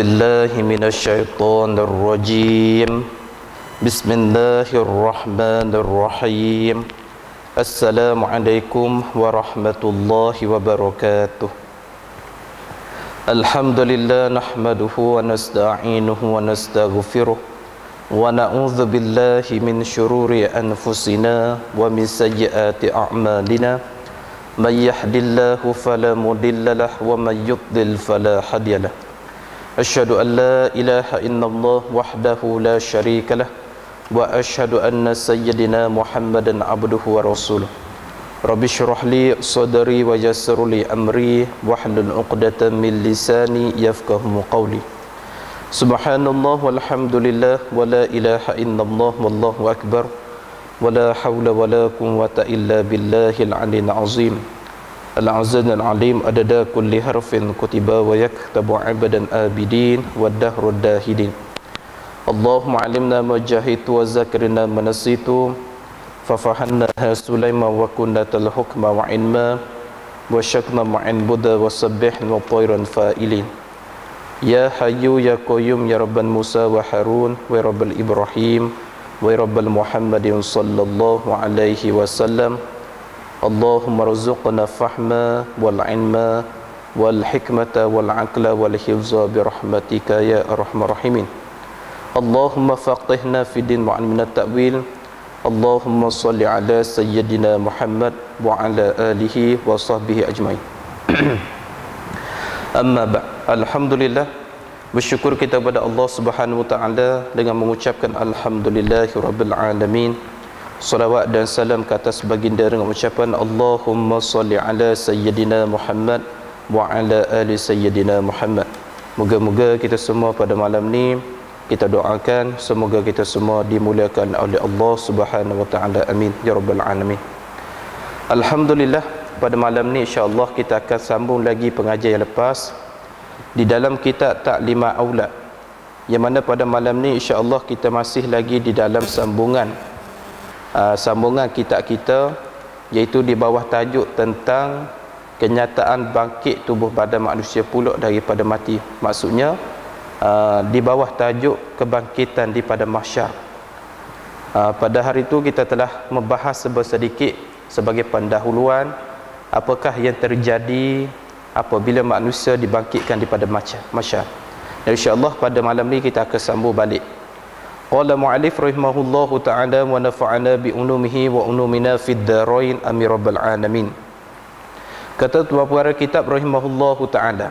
بالله من الشيطان الرجيم بسم الله الرحمن الرحيم السلام عليكم ورحمة الله وبركاته الحمد لله نحمده ونستعينه ونستغفره ونعوذ بالله من شرور أنفسنا ومن سيئات أعمالنا من يهد الله فلا مضل له ومن يضلل فلا هادي له أشهد أن لا إله إلا الله وحده لا شريك له وأشهد أن سيدنا محمدا عبده ورسوله رب اشرح لي صدري ويسر لي أمري واحلل عقدة من لساني يفقهوا قولي سبحان الله والحمد لله ولا إله إلا الله والله أكبر ولا حول ولا قوة إلا بالله العلي العظيم العزيز العليم عدد كل حرف كتب ويكتب عبدا آبدين والدهر الداهدين اللهم علمنا ما جهلت وذكرنا ما نسيت ففهمناها سليمان وكنا الحكم وعلما وشكنا مع بدا وسبحنا وطيرا فائلين يا حي يا قيوم يا رب موسى وهارون ورب إبراهيم ورب محمد صلى الله عليه وسلم اللهم ارزقنا فهما والعلم والحكمة والعقل والحفظ برحمتك يا أرحم الراحمين اللهم فقهنا في الدين وعلمنا التأويل اللهم صل على سيدنا محمد وعلى آله وصحبه أجمعين Amma ba'd. Alhamdulillah, bersyukur kita kepada Allah Subhanahu wa taala dengan mengucapkan alhamdulillahirabbil alamin. Salawat dan salam ke atas baginda dengan ucapan Allahumma salli ala sayyidina Muhammad wa ala ali sayyidina Muhammad. Moga-moga kita semua pada malam ni kita doakan semoga kita semua dimuliakan oleh Allah Subhanahu wa taala. Amin ya rabbal alamin. Alhamdulillah, pada malam ni insya-Allah kita akan sambung lagi pengajian yang lepas di dalam kitab Ta'limat Aulad, yang mana pada malam ni insya-Allah kita masih lagi di dalam sambungan kitab kita, iaitu di bawah tajuk tentang kenyataan bangkit tubuh badan manusia pula daripada mati. Maksudnya di bawah tajuk kebangkitan di pada mahsyar. Pada hari itu kita telah membahas sedikit sebagai pendahuluan apakah yang terjadi apabila manusia dibangkitkan daripada mahsyar. Dan insya-Allah pada malam ni kita akan sambung balik. Qala mu'allif rahimahullahu ta'ala wa nafa'ana bi ulumihi wa ulumina fid darain amin rabbal alamin. Kata tuan pengarang kitab rahimahullahu ta'ala,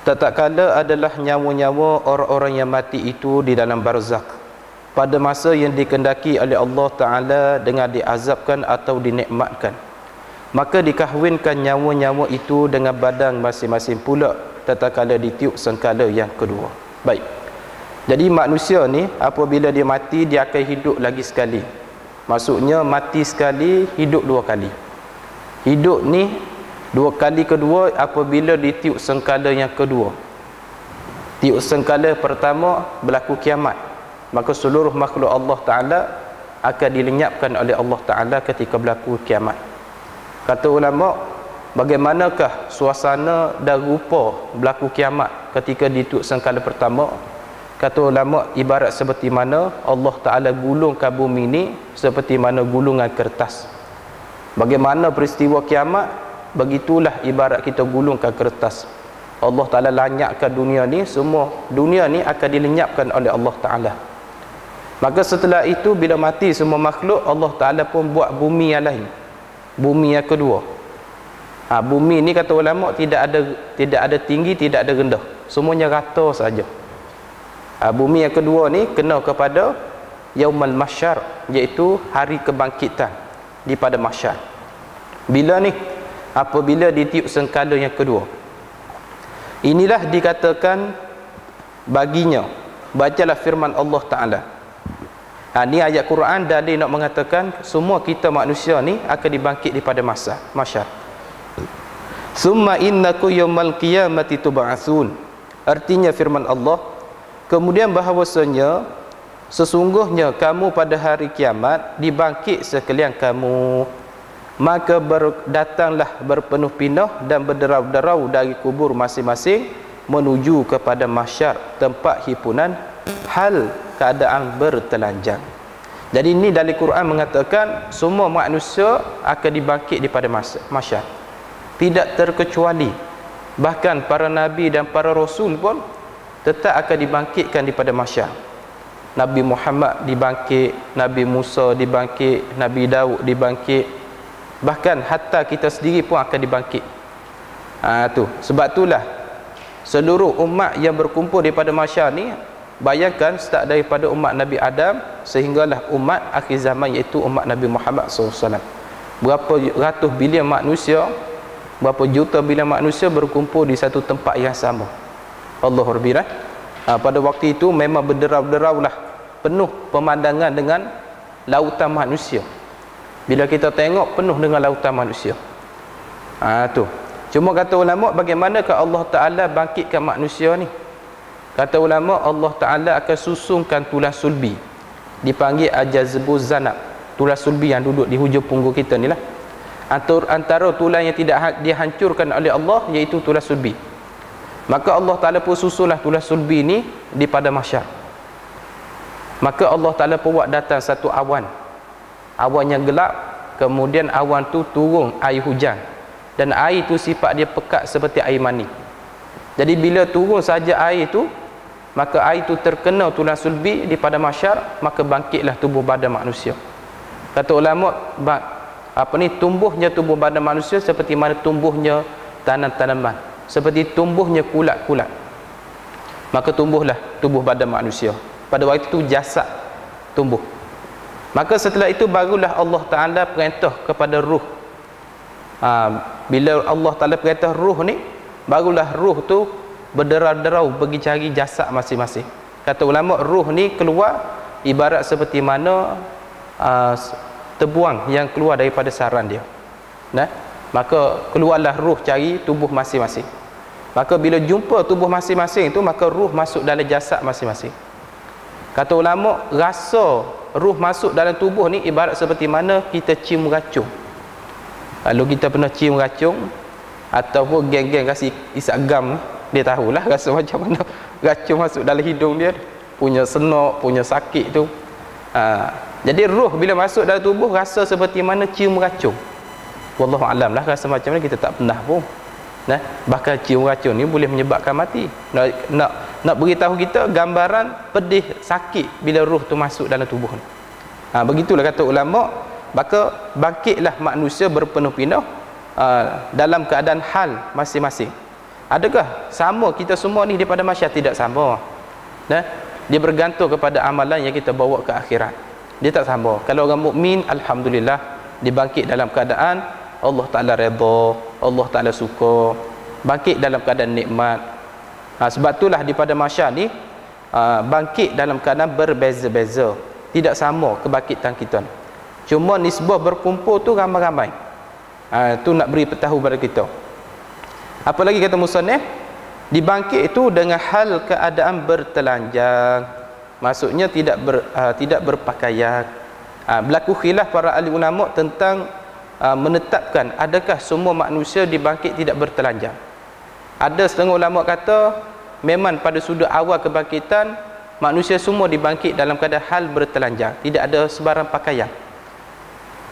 tak kala adalah nyawa-nyawa orang-orang yang mati itu di dalam barzakh pada masa yang dikendaki oleh Allah Ta'ala dengan diazabkan atau dinikmatkan, maka dikahwinkan nyawa-nyawa itu dengan badan masing-masing pula tatkala ditiup sangkala yang kedua. Baik. Jadi manusia ni apabila dia mati dia akan hidup lagi sekali. Maksudnya mati sekali, hidup dua kali. Hidup ni dua kali kedua apabila ditiup sangkala yang kedua. Tiup sangkala pertama berlaku kiamat, maka seluruh makhluk Allah Ta'ala akan dilenyapkan oleh Allah Ta'ala ketika berlaku kiamat. Kata ulama, bagaimanakah suasana dan rupa berlaku kiamat ketika ditiup sangkala pertama? Kata ulama, ibarat seperti mana Allah Ta'ala gulungkan bumi ini seperti mana gulungan kertas. Bagaimana peristiwa kiamat, begitulah ibarat kita gulungkan kertas. Allah Ta'ala lanyakkan dunia ni, semua dunia ni akan dilenyapkan oleh Allah Ta'ala. Maka setelah itu bila mati semua makhluk, Allah Ta'ala pun buat bumi yang lain, bumi yang kedua. Bumi ni kata ulama tidak ada tinggi, tidak ada rendah, semuanya rata saja. Bumi yang kedua ni kena kepada Yaumul Mahsyar, iaitu hari kebangkitan di pada mahsyar. Bila ni? Apabila ditiup sangkala yang kedua. Inilah dikatakan baginya, bacalah firman Allah Ta'ala. Ni ayat Quran dalil nak mengatakan semua kita manusia ni akan dibangkit daripada mahsyar. Summa innakum yaumal qiyamati tub'atsun. Artinya firman Allah, kemudian bahawasanya sesungguhnya kamu pada hari kiamat dibangkit sekalian kamu. Maka datanglah berpenuh pindah dan berderau-derau dari kubur masing-masing menuju kepada mahsyar, tempat himpunan hal keadaan bertelanjang. Jadi ini dari Quran mengatakan semua manusia akan dibangkit daripada mahsyar, tidak terkecuali. Bahkan para nabi dan para rasul pun tetap akan dibangkitkan daripada mahsyar. Nabi Muhammad dibangkit, Nabi Musa dibangkit, Nabi Daud dibangkit, bahkan hatta kita sendiri pun akan dibangkit. Sebab itulah seluruh umat yang berkumpul daripada mahsyar ni, bayangkan start daripada umat Nabi Adam sehinggalah umat akhir zaman, iaitu umat Nabi Muhammad SAW. Berapa ratus bilion manusia, berapa juta bilion manusia berkumpul di satu tempat yang sama. Allah Rabbilah. Pada waktu itu memang berderau-derau lah, penuh pemandangan dengan lautan manusia. Bila kita tengok penuh dengan lautan manusia. Cuma kata ulama, bagaimanakah Allah Ta'ala bangkitkan manusia ni? Kata ulama, Allah Ta'ala akan susungkan tulang sulbi, dipanggil ajazbu zanab. Tulang sulbi yang duduk di hujung punggung kita ni lah. Antara tulang yang tidak dihancurkan oleh Allah, iaitu tulang sulbi. Maka Allah Ta'ala pun susunlah tulang sulbi ni di pada mahsyar. Maka Allah Ta'ala pun buat datang satu awan, awan yang gelap. Kemudian awan tu turun air hujan, dan air tu sifat dia pekat seperti air mani. Jadi bila turun saja air tu, maka air tu terkena tulang sulbi di pada mahsyar, maka bangkitlah tubuh badan manusia. Kata ulama, tumbuhnya tubuh badan manusia seperti mana tumbuhnya tanam-tanaman, seperti tumbuhnya kulat-kulat. Maka tumbuhlah tubuh badan manusia. Pada waktu itu jasad tumbuh. Maka setelah itu barulah Allah Ta'ala perintah kepada ruh. Bila Allah Ta'ala perintah ruh ni, barulah ruh tu berderau-derau pergi cari jasad masing-masing. Kata ulama, ruh ni keluar ibarat seperti mana tebuang yang keluar daripada sarang dia. Maka keluarlah ruh cari tubuh masing-masing. Maka bila jumpa tubuh masing-masing tu, maka ruh masuk dalam jasad masing-masing. Kata ulama, rasa ruh masuk dalam tubuh ni ibarat seperti mana kita cium racun. Kalau kita pernah cium racun, ataupun geng-geng kasih isap gam, dia tahulah rasa macam mana racun masuk dalam hidung dia, punya senok, punya sakit tu. Jadi ruh bila masuk dalam tubuh rasa seperti mana cium racun. Wallahu alam lah, rasa macam mana kita tak pernah pun. Bahkan cium racun ni boleh menyebabkan mati. Nak beritahu kita gambaran pedih, sakit bila ruh tu masuk dalam tubuh ni. Begitulah kata ulama. Maka bangkitlah manusia berpenuh-penuh dalam keadaan hal masing-masing. Adakah sama kita semua ni daripada mahsyar? Tidak sama. Dia bergantung kepada amalan yang kita bawa ke akhirat. Dia tak sama. Kalau orang mukmin, alhamdulillah, dibangkit dalam keadaan Allah Ta'ala redha, Allah Ta'ala suka, bangkit dalam keadaan nikmat. Sebab itulah di pada mahsyar ni bangkit dalam keadaan berbeza-beza, tidak sama kebangkitan kita. Cuma nisbah berkumpul tu ramai-ramai. Tu nak beri petahu pada kita. Apa lagi kata musannif? Dibangkit itu dengan hal keadaan bertelanjang, maksudnya tidak berpakaian. Berlaku khilaf para ahli ulama tentang menetapkan adakah semua manusia dibangkit tidak bertelanjang. Ada setengah ulama kata memang pada sudut awal kebangkitan manusia semua dibangkit dalam keadaan hal bertelanjang, tidak ada sebarang pakaian.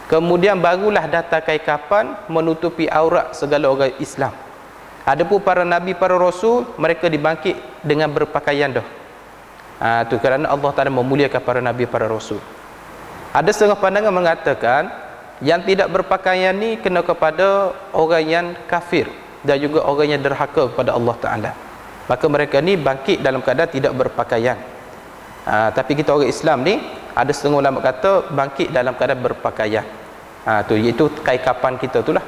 Kemudian barulah datang kain-kapan menutupi aurat segala orang Islam. Adapun para nabi, para rasul, mereka dibangkit dengan berpakaian dah. Tu kerana Allah Ta'ala memuliakan para nabi, para rasul. Ada setengah pandangan mengatakan yang tidak berpakaian ni kena kepada orang yang kafir dan juga orang yang derhaka kepada Allah Ta'ala. Maka mereka ni bangkit dalam keadaan tidak berpakaian. Tapi kita orang Islam ni, ada setengah ulama kata bangkit dalam keadaan berpakaian. Tu iaitu kain-kapan kita tu lah.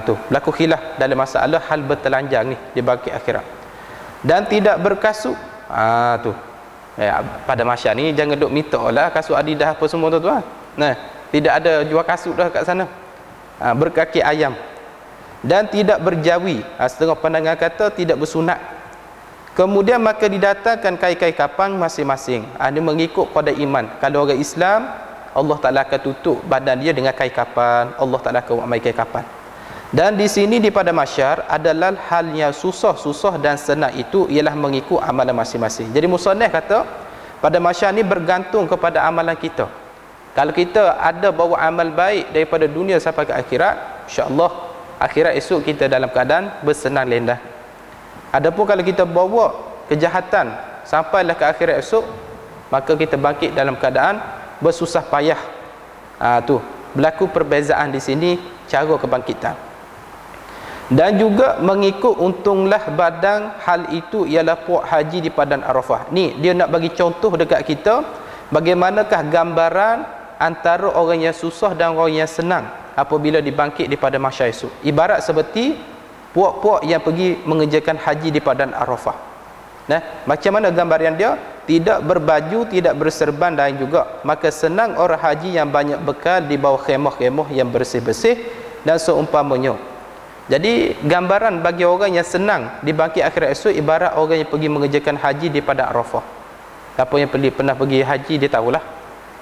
Tu berlaku khilaf dalam masalah hal bertelanjang ni di bangkit akhirat. Dan tidak berkasut. Tu pada mahsyar ni jangan duk minta lah kasut Adidas apa semua tuan-tuan. Tidak ada jual kasut dah kat sana. Berkaki ayam. Dan tidak berjawi. Setengah pandangan kata tidak bersunat. Kemudian maka didatangkan kain-kain kapan masing-masing. Ini mengikut pada iman. Kalau orang Islam, Allah Ta'ala akan tutup badan dia dengan kain kapan. Allah Ta'ala akan buat kain kapan. Dan di sini di pada mahsyar adalah hal yang susah dan senang itu ialah mengikut amalan masing-masing. Jadi musannaf kata pada mahsyar ni bergantung kepada amalan kita. Kalau kita ada bawa amal baik daripada dunia sampai ke akhirat, insya-Allah akhirat esok kita dalam keadaan bersenang lendah. Adapun kalau kita bawa kejahatan sampailah ke akhirat esok, maka kita bangkit dalam keadaan bersusah payah. Tu berlaku perbezaan di sini cara kebangkitan. Dan juga mengikut untunglah badan, hal itu ialah puak haji di padang Arafah. Ni dia nak bagi contoh dekat kita bagaimanakah gambaran antara orang yang susah dan orang yang senang apabila dibangkit di padang mahsyar esok. Ibarat seperti puak-puak yang pergi mengerjakan haji di padang Arafah. Nah, macam mana gambaran dia? Tidak berbaju, tidak berserban dan juga. Maka senang orang haji yang banyak bekal di bawah khemah-khemah yang bersih-bersih dan seumpamanya. Jadi gambaran bagi orang yang senang dibangkit akhirat esok ibarat orang yang pergi mengerjakan haji di padang Arafah. Siapa yang pernah pergi haji dia tahulah.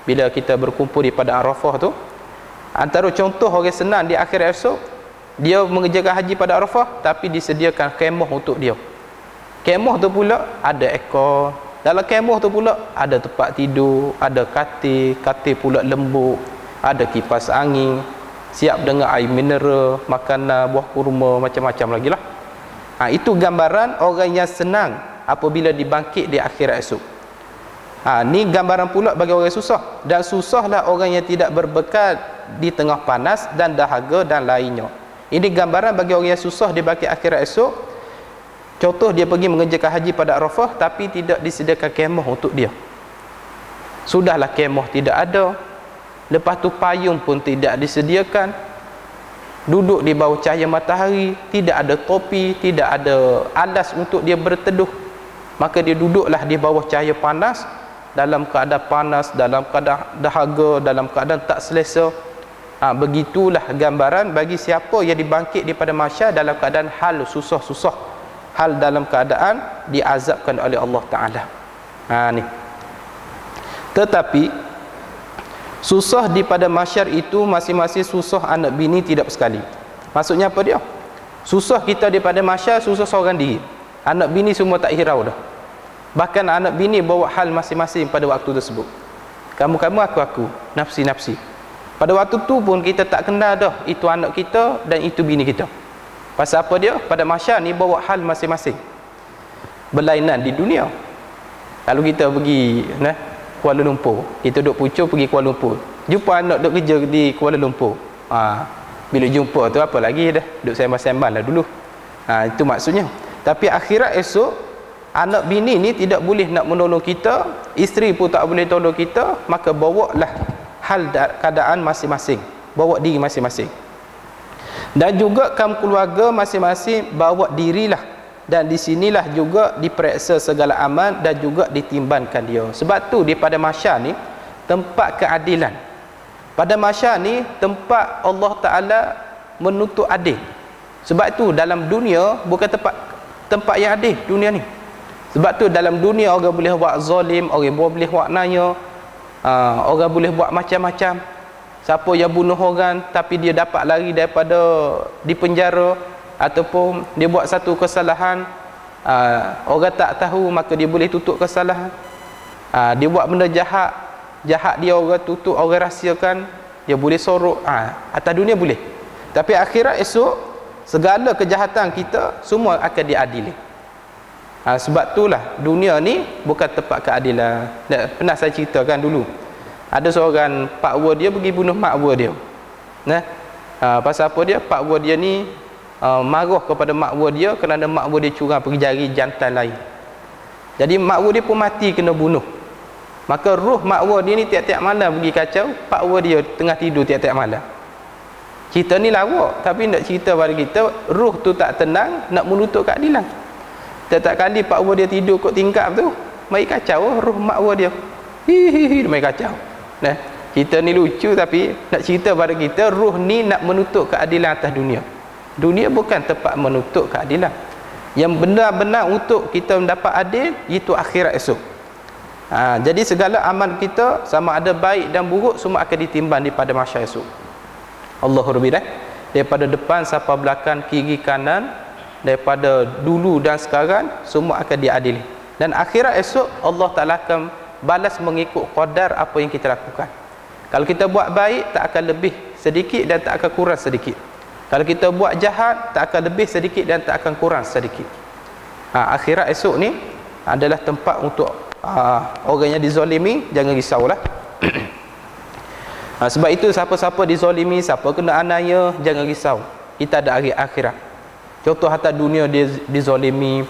Bila kita berkumpul di padang Arafah tu, antara contoh orang senang di akhirat esok, dia mengerjakan haji pada Arafah tapi disediakan kemah untuk dia. Kemah tu pula ada ekor. Dalam kemah tu pula ada tempat tidur, ada katil pula lembut, ada kipas angin, siap dengan air mineral, makanan, buah kurma, macam-macam lagi lah. Itu gambaran orang yang senang apabila dibangkit di akhirat esok. Ni gambaran pula bagi orang yang susah. Dan susahlah orang yang tidak berbekal di tengah panas dan dahaga dan lainnya. Ini gambaran bagi orang yang susah dibangkit akhirat esok. Contoh dia pergi mengerjakan haji pada Arafah tapi tidak disediakan kemah untuk dia. Sudahlah kemah tidak ada, lepas tu payung pun tidak disediakan, duduk di bawah cahaya matahari, tidak ada topi, tidak ada alas untuk dia berteduh, maka dia duduklah di bawah cahaya panas, dalam keadaan panas, dalam keadaan dahaga, dalam keadaan tak selesa. Begitulah gambaran bagi siapa yang dibangkit daripada mahsyar dalam keadaan hal susah-susah, hal dalam keadaan diazabkan oleh Allah Ta'ala. Ni. Tetapi susah di pada mahsyar itu masing-masing susah anak bini tidak sekali. Maksudnya apa dia? Susah kita di pada mahsyar, susah seorang diri. Anak bini semua tak hirau dah. Bahkan anak bini bawa hal masing-masing pada waktu tersebut. Kamu-kamu, aku-aku, nafsi-nafsi. Pada waktu tu pun kita tak kenal dah itu anak kita dan itu bini kita. Pasal apa dia? Pada mahsyar ni bawa hal masing-masing. Berlainan di dunia. Lalu kita pergi Kuala Lumpur, kita duduk Puchong pergi Kuala Lumpur, jumpa anak duduk kerja di Kuala Lumpur. Bila jumpa tu apa lagi dah, duduk sembang-sembang lah dulu. Itu maksudnya. Tapi akhirat esok, anak bini ni tidak boleh nak menolong kita, isteri pun tak boleh tolong kita, maka bawalah hal keadaan masing-masing, bawa diri masing-masing. Dan juga kaum keluarga masing-masing bawa dirilah. Dan di sinilah juga diperiksa segala amal dan juga ditimbangkan dia. Sebab tu di pada mahsyar ni tempat keadilan. Pada mahsyar ni tempat Allah Ta'ala menuntut adil. Sebab tu dalam dunia bukan tempat yang adil dunia ni. Sebab tu dalam dunia orang boleh buat zalim, orang boleh buat naya, orang boleh buat macam-macam. Siapa yang bunuh orang tapi dia dapat lari daripada di penjara, ataupun dia buat satu kesalahan, orang tak tahu, maka dia boleh tutup kesalahan. Dia buat benda jahat dia orang tutup, orang rahsiakan, dia boleh sorok. Atas dunia boleh. Tapi akhirat esok segala kejahatan kita semua akan diadili. Sebab itulah dunia ni bukan tempat keadilan. Pernah saya ceritakan dulu, ada seorang pakwa dia pergi bunuh makwa dia. Pasal apa dia? Pakwa dia ni marah kepada makwa dia kerana makwa dia curang pergi jari jantan lain. Jadi makwa dia pun mati kena bunuh. Maka roh makwa dia ni tiap-tiap malam pergi kacau pakwa dia tengah tidur tiap-tiap malam. Cerita ni lawak, tapi nak cerita pada kita, roh tu tak tenang nak menuntut keadilan. Setiap kali pakwa dia tidur kot tingkap tu, mai kacau roh makwa dia. Dia mai kacau. Cerita ni lucu, tapi nak cerita pada kita, roh ni nak menuntut keadilan atas dunia. Dunia bukan tempat menuntut keadilan. Yang benar-benar untuk kita mendapat adil, itu akhirat esok. Jadi segala amal kita, sama ada baik dan buruk, semua akan ditimbang di pada mahsyar esok. Allahu Rabbi. daripada depan sampai belakang, kiri kanan, daripada dulu dan sekarang, semua akan diadili. Dan akhirat esok Allah Ta'ala akan balas mengikut qadar apa yang kita lakukan. Kalau kita buat baik, tak akan lebih sedikit dan tak akan kurang sedikit. Kalau kita buat jahat, tak akan lebih sedikit dan tak akan kurang sedikit. Akhirat esok ni adalah tempat untuk orang yang dizalimi, jangan risaulah. Sebab itu siapa-siapa dizalimi, siapa kena aniaya, jangan risau. Kita ada hari akhirat. Contoh harta dunia dia dizalimi,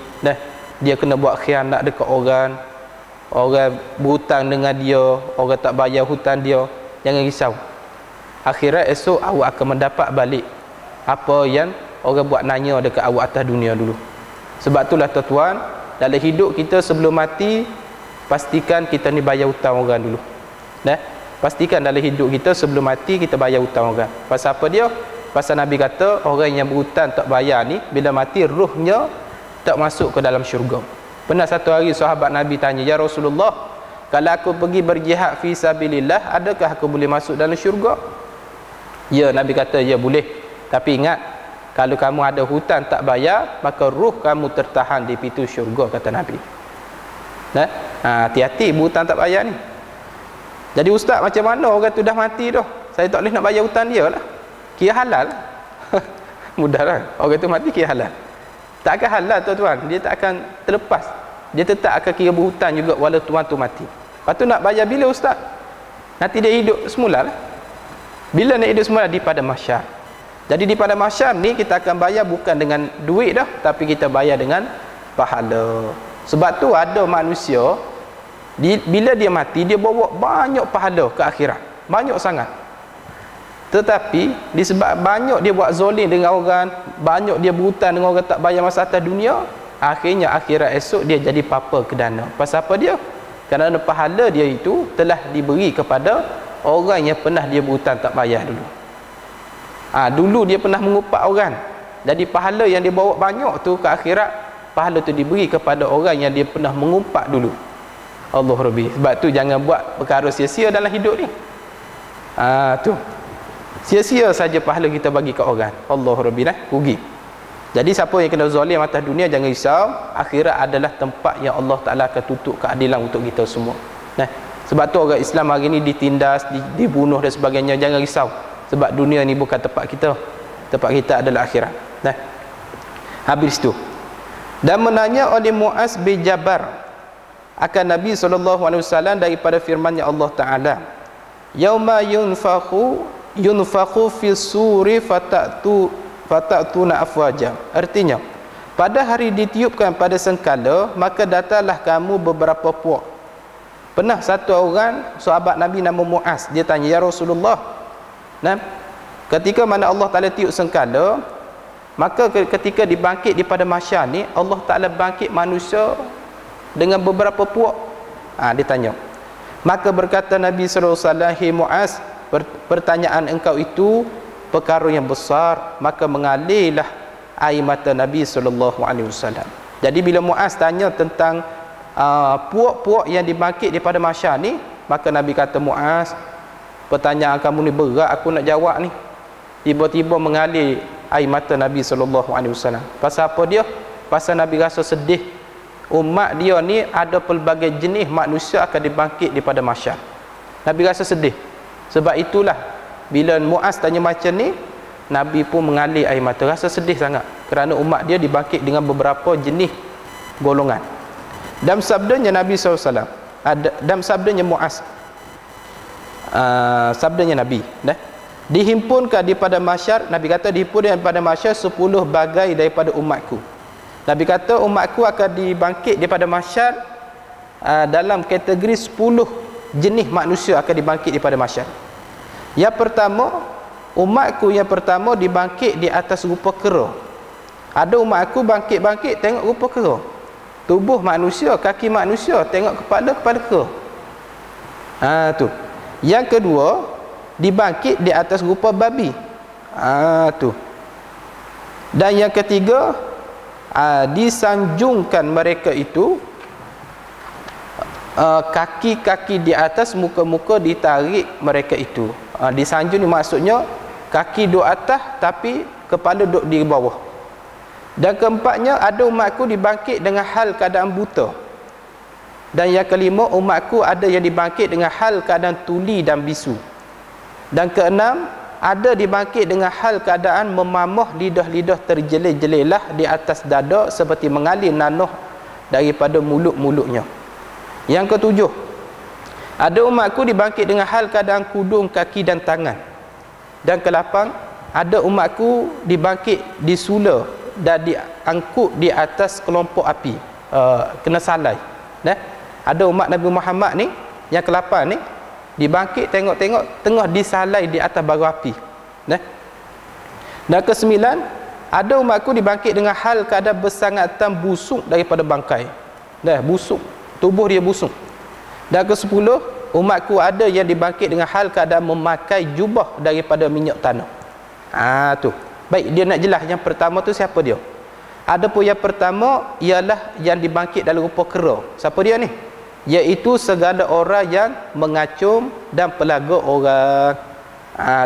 dia kena buat khianat dekat orang berhutang dengan dia, orang tak bayar hutang dia, jangan risau. Akhirat esok awak akan mendapat balik apa yang orang buat nanya dekat awak atas dunia dulu. Sebab itulah tuan-tuan, dalam hidup kita sebelum mati, pastikan kita ni bayar hutang orang dulu. Pastikan dalam hidup kita sebelum mati kita bayar hutang orang. Pasal apa dia? Pasal Nabi kata orang yang berhutang tak bayar ni, bila mati ruhnya tak masuk ke dalam syurga. Pernah satu hari sahabat Nabi tanya, "Ya Rasulullah, kalau aku pergi berjihad fi sabilillah, adakah aku boleh masuk dalam syurga?" Ya, Nabi kata, "Ya boleh. Tapi ingat, kalau kamu ada hutang tak bayar, maka ruh kamu tertahan di pintu syurga," kata Nabi. Hati-hati berhutang tak bayar ni. Jadi ustaz, macam mana orang tu dah mati dah, saya tak boleh nak bayar hutang dia lah, kira halal? Mudah lah, orang tu mati kira halal? Tak akan halal tuan-tuan, dia tak akan terlepas, dia tetap akan kira berhutang juga walau tuan tu mati. Lepas tu nak bayar bila ustaz? Nanti dia hidup semula lah. Bila nak hidup semula? Di pada mahsyar. Jadi di pada mahsyar ni kita akan bayar bukan dengan duit dah, tapi kita bayar dengan pahala. Sebab tu ada manusia bila dia mati, dia bawa banyak pahala ke akhirat, banyak sangat. Tetapi disebab banyak dia buat zalim dengan orang, banyak dia berhutang dengan orang tak bayar masa atas dunia, akhirnya akhirat esok dia jadi papa kedana. Pasal apa dia? Kerana pahala dia itu telah diberi kepada orang yang pernah dia berhutang tak bayar dulu. Dulu dia pernah mengupak orang, jadi pahala yang dia bawa banyak tu ke akhirat, pahala tu diberi kepada orang yang dia pernah mengumpak dulu. Allah Rabbi. Sebab tu jangan buat perkara sia-sia dalam hidup ni. Tu sia-sia saja pahala kita bagi ke orang. Allah Rabbi rugi. Jadi siapa yang kena zalim atas dunia, jangan risau, akhirat adalah tempat yang Allah Ta'ala akan tutup keadilan untuk kita semua. Sebab tu orang Islam hari ni ditindas, dibunuh dan sebagainya, jangan risau. Sebab dunia ni bukan tempat kita. Tempat kita adalah akhirat. Habis tu. Dan menanya oleh Muaz bin Jabal akan Nabi SAW daripada firman-Nya Allah Ta'ala, "Yauma yunfakhu fi suri fatatuna afwaja." Artinya, pada hari ditiupkan pada sengkala, maka datanglah kamu beberapa puak. Pernah satu orang sahabat Nabi nama Muaz, dia tanya, "Ya Rasulullah, ketika mana Allah Ta'ala tiup sengkala, maka ketika dibangkit di pada mahsyar ni, Allah Ta'ala bangkit manusia dengan beberapa puak." Dia tanya. Maka berkata Nabi SAW, "Hei Muaz, pertanyaan engkau itu perkara yang besar." Maka mengalirlah air mata Nabi SAW. Jadi bila Muaz tanya tentang puak-puak yang dibangkit daripada mahsyar ni, maka Nabi kata, "Muaz, pertanyaan kamu ni berat aku nak jawab ni." Tiba-tiba mengalir air mata Nabi SAW. Pasal apa dia? Pasal Nabi rasa sedih. Umat dia ni ada pelbagai jenis manusia akan dibangkit daripada mahsyar. Nabi rasa sedih. Sebab itulah bila Muaz tanya macam ni, Nabi pun mengalir air mata, rasa sedih sangat kerana umat dia dibangkit dengan beberapa jenis golongan. Dalam sabdanya Nabi SAW, dalam sabdanya Muaz, sabdanya Nabi, dihimpunkan daripada mahsyar, Nabi kata dihimpunkan daripada mahsyar 10 bagai daripada umatku. Nabi kata umatku akan dibangkit daripada mahsyar dalam kategori 10 jenis manusia akan dibangkit daripada mahsyar. Yang pertama, umatku yang pertama dibangkit di atas rupa kera. Ada umat aku bangkit-bangkit tengok rupa kera. Tubuh manusia, kaki manusia, tengok kepala kera. Tu. Yang kedua, dibangkit di atas rupa babi. Tu. Dan yang ketiga, disanjungkan mereka itu kaki-kaki di atas, muka-muka ditarik mereka itu. Disanjung ni maksudnya kaki duduk atas tapi kepala duduk di bawah. Dan keempatnya, ada umatku dibangkit dengan hal keadaan buta. Dan yang kelima, umatku ada yang dibangkit dengan hal keadaan tuli dan bisu. Dan keenam, ada dibangkit dengan hal keadaan memamah lidah-lidah terjelih-jelihlah di atas dada seperti mengalir nanuh daripada mulut-mulutnya. Yang ketujuh, ada umatku dibangkit dengan hal keadaan kudung, kaki dan tangan. Dan ke-8, ada umatku dibangkit disula dan diangkut di atas kelompok api, kena salai. Ada umat Nabi Muhammad ni, yang ke-8 ni, dibangkit tengok-tengok tengah disalai di atas bara api. Dan ke-9, ada umatku dibangkit dengan hal keadaan bersangatan busuk daripada bangkai. Busuk, tubuh dia busuk. Dan ke-10, umatku ada yang dibangkit dengan hal keadaan memakai jubah daripada minyak tanah. Tu. Baik, dia nak jelas yang pertama tu siapa dia. Adapun yang pertama ialah yang dibangkit dalam rupa kera. Siapa dia ni? Iaitu segala orang yang mengacung dan pelaga orang.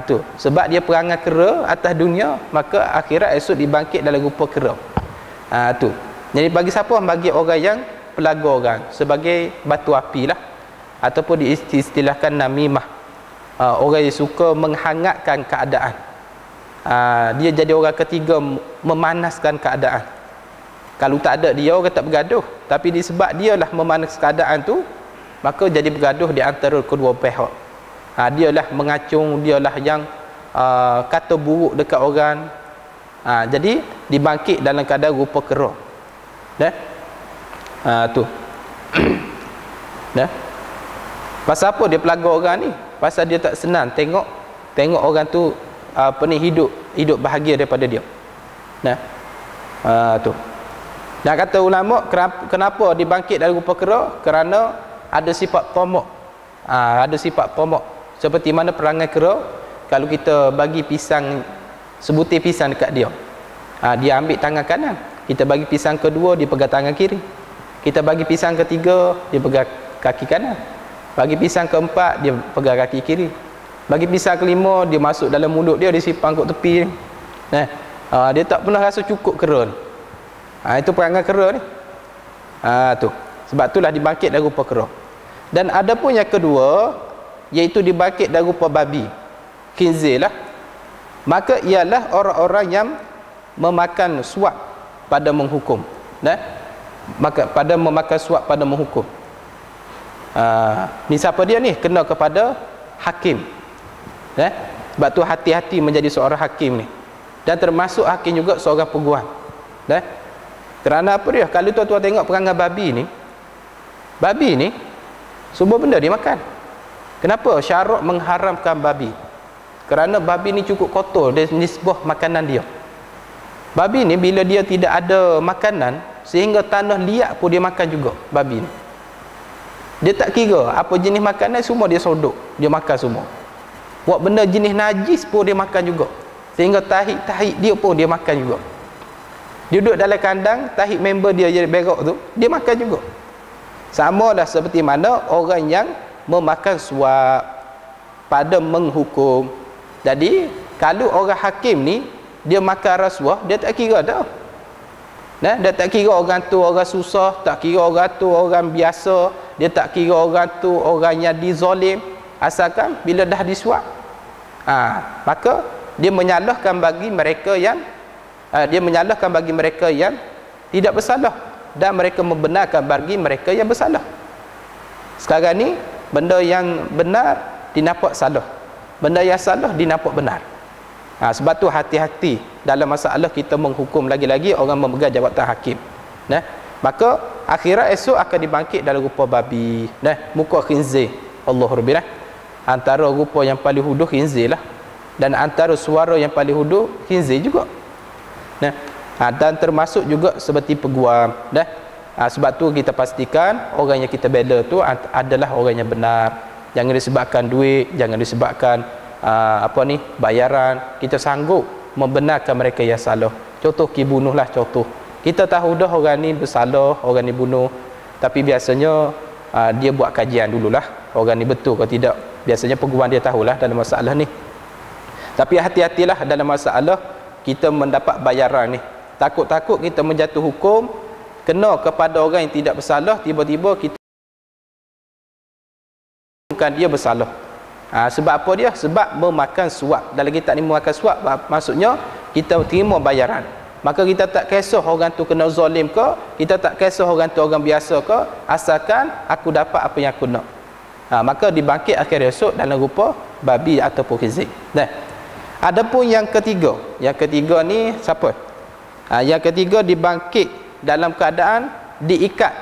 Tu. Sebab dia perangai kera atas dunia, maka akhirat esok dibangkit dalam rupa kera. Tu. Jadi bagi siapa? Bagi orang yang pelaga orang, sebagai batu api lah, ataupun diistilahkan namimah. Orang yang suka menghangatkan keadaan. Dia jadi orang ketiga, memanaskan keadaan. Kalau tak ada dia, orang tak bergaduh. Tapi disebab dialah memanaskan keadaan tu, maka jadi bergaduh di antara kedua pihak. Dialah mengacung, dialah yang kata buruk dekat orang. Jadi dibangkit dalam keadaan rupa kera. Tu. Pasal apa dia pelaga orang ni? Pasal dia tak senang tengok orang tu hidup bahagia daripada dia. Tu. Dan kata ulama, kenapa dibangkit dari rupa kera? Kerana ada sifat tamak. Ada sifat tamak. Seperti mana perangai kera, kalau kita bagi pisang, sebutir pisang dekat dia, dia ambil tangan kanan. Kita bagi pisang kedua, dia pegang tangan kiri. Kita bagi pisang ketiga, dia pegang kaki kanan. Bagi pisang keempat, dia pegang kaki kiri. Bagi pisang kelima, dia masuk dalam mulut dia, dia simpang kat tepi. Dia tak pernah rasa cukup kera ni. Itu perangai kera ni. Tu. Sebab itulah dibangkit dari rupa kera. Dan ada pun yang kedua, iaitu dibangkit dari rupa babi, khinzir lah. Maka ialah orang-orang yang memakan suap pada menghukum. Maka pada memakan suap pada menghukum. Ni siapa dia ni? Kena kepada hakim. Sebab tu hati-hati menjadi seorang hakim ni. Dan termasuk hakim juga seorang peguam. Kerana apa dia? Kalau tuan-tuan tengok perangai babi ni semua benda dia makan. Kenapa syarak mengharamkan babi? Kerana babi ni cukup kotor dari nisbah makanan dia. Babi ni bila dia tidak ada makanan, sehingga tanah liat pun dia makan juga babi ni. Dia tak kira apa jenis makanan, semua dia sodok, dia makan semua. Buat benda jenis najis pun dia makan juga. Sehingga tahik dia pun dia makan juga. Dia duduk dalam kandang, tahik member dia jadi berak tu, dia makan juga. Sama lah seperti mana orang yang memakan suap pada menghukum. Jadi kalau orang hakim ni dia makan rasuah, dia tak kira dah. Dia tak kira orang tu orang susah, tak kira orang tu orang biasa, dia tak kira orang tu orang yang dizalim, asalkan bila dah disuap. Maka dia menyalahkan bagi mereka yang tidak bersalah, dan mereka membenarkan bagi mereka yang bersalah. Sekarang ni benda yang benar dinampak salah, benda yang salah dinampak benar. Sebab tu hati-hati dalam masalah kita menghukum, lagi-lagi orang memegang jawatan hakim. Maka akhirat esok akan dibangkit dalam rupa babi, muka khinzir. Allah Rabbi, antara rupa yang paling huduh khinzir lah, dan antara suara yang paling huduh khinzir juga. Dan termasuk juga seperti peguam. Sebab tu kita pastikan orang yang kita bela tu adalah orang yang benar. Jangan disebabkan duit, jangan disebabkan bayaran. Kita sanggup membenarkan mereka yang salah. Contoh bunuh lah, contoh. Kita tahu dah orang ni bersalah, orang ni bunuh, tapi biasanya dia buat kajian dululah, orang ni betul ke tidak. Biasanya peguam dia tahulah dalam masalah ni. Tapi hati-hatilah dalam masalah kita mendapat bayaran ni. Takut-takut kita menjatuh hukum kena kepada orang yang tidak bersalah, tiba-tiba kita bukan dia bersalah. Sebab apa dia? Sebab memakan suap. Dalam kitab ni memakan suap maksudnya kita terima bayaran. Maka kita tak kisah orang tu kena zalim ke, kita tak kisah orang tu orang biasa ke, asalkan aku dapat apa yang aku nak. Maka dibangkit akhir esok dalam rupa babi ataupun khizik. Nah, adapun yang ketiga ni siapa? Yang ketiga dibangkit dalam keadaan diikat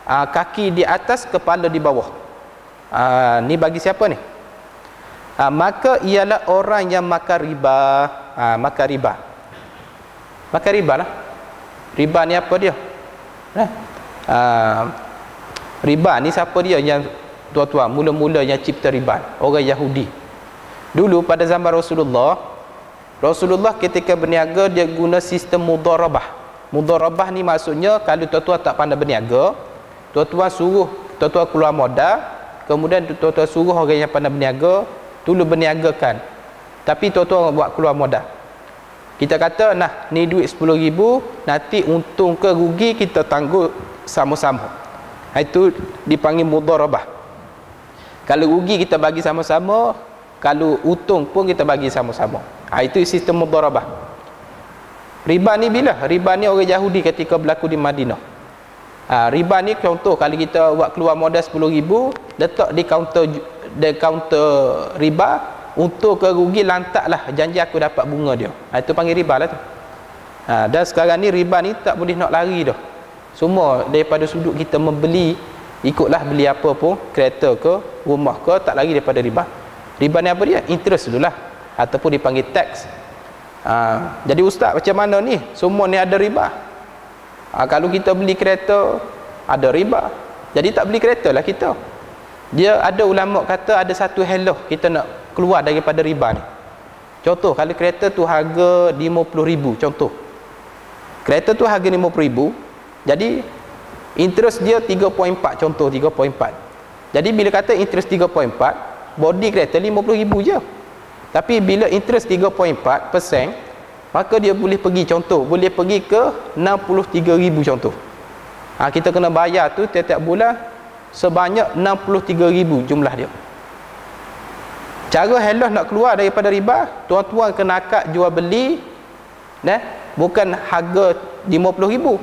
kaki di atas, kepala di bawah. Ni bagi siapa ni? Maka ialah orang yang makan riba. Makan riba lah. Riba ni apa dia? Riba ni siapa dia yang tuan-tuan mula-mula yang cipta riba? Orang Yahudi. Dulu pada zaman Rasulullah ketika berniaga dia guna sistem mudharabah. Mudharabah ni maksudnya kalau tuan-tuan tak pandai berniaga, tuan-tuan keluar modal, kemudian tuan-tuan suruh orang yang pandai berniaga dulu berniagakan, tapi tuan-tuan buat keluar modal. Kita kata, nah ni duit 10,000, nanti untung ke rugi kita tangguh sama-sama. Itu dipanggil mudharabah. Kalau rugi kita bagi sama-sama, kalau untung pun kita bagi sama-sama. Itu sistem mudharabah. Riba ni bila? Riba ni orang Yahudi ketika berlaku di Madinah. Riba ni contoh, kalau kita buat keluar modal 10,000, letak di kaunter riba, untuk ke rugi lantaklah janji aku dapat bunga dia. Itu panggil riba lah tu. Dan sekarang ni riba ni tak boleh nak lari dah. Semua daripada sudut kita membeli, ikutlah beli apa pun, kereta ke, rumah ke, tak lari daripada riba. Riba ni apa dia? Interest dulu lah, ataupun dipanggil tax. Jadi ustaz macam mana ni? Semua ni ada riba. Kalau kita beli kereta ada riba, jadi tak beli kereta lah kita. Dia ada ulama kata ada satu helah kita nak keluar daripada riba ni. Contoh kalau kereta tu harga 50,000, contoh kereta tu harga 50,000, jadi interest dia 3.4, contoh 3.4. Jadi bila kata interest 3.4, body kereta 50,000 je. Tapi bila interest 3.4%, maka dia boleh pergi, contoh boleh pergi ke 63,000 contoh. Kita kena bayar tu tiap-tiap bulan sebanyak 63,000 jumlah dia. Cara helah nak keluar daripada riba, tuan-tuan kena akad jual beli, bukan harga 50,000.